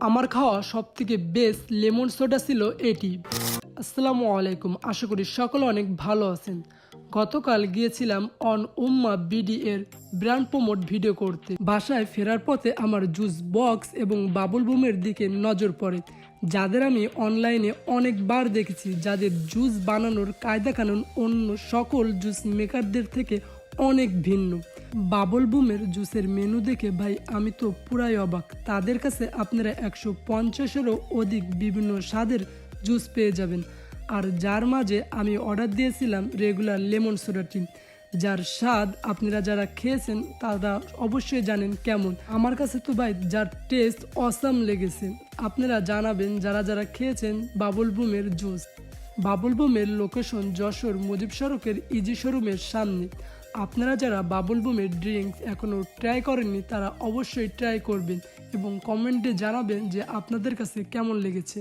আমার খাওয়া সবথেকে বেস্ট লেমন সোডা ছিল এটি। আসসালামু আলাইকুম, আশা করি সকলে অনেক ভালো আছেন। গতকাল গিয়েছিলাম অন উম্মা বিডি এর ব্র্যান্ড প্রমোট ভিডিও করতে। বাসায় ফেরার পথে আমার জুস বক্স এবং বাবল বুমের দিকে নজর পড়ে, যাদের আমি অনলাইনে অনেকবার দেখেছি, যাদের জুস বানানোর কায়দা কানুন অন্য সকল জুস মেকারদের থেকে অনেক ভিন্ন। বাবল বুমের জুসের মেনু দেখে ভাই আমি তো পুরাই অবাক। তাদের কাছে আপনারা 150-এরও অধিক বিভিন্ন স্বাদের জুস পেয়ে যাবেন, আর যার মাঝে আমি অর্ডার দিয়েছিলাম রেগুলার লেমন সোডাটি, যার স্বাদ আপনারা যারা খেয়েছেন তারা অবশ্যই জানেন কেমন। আমার কাছে তো ভাই যার টেস্ট অসাম লেগেছে। আপনারা জানাবেন যারা যারা খেয়েছেন বাবল বুমের জুস। বাবল বুমের লোকেশন যশোর মুজিব সড়কের ইজি শোরুমের সামনে। আপনারা যারা বাবল বুমের ড্রিঙ্কস এখনও ট্রাই করেননি তারা অবশ্যই ট্রাই করবেন এবং কমেন্টে জানাবেন যে আপনাদের কাছে কেমন লেগেছে।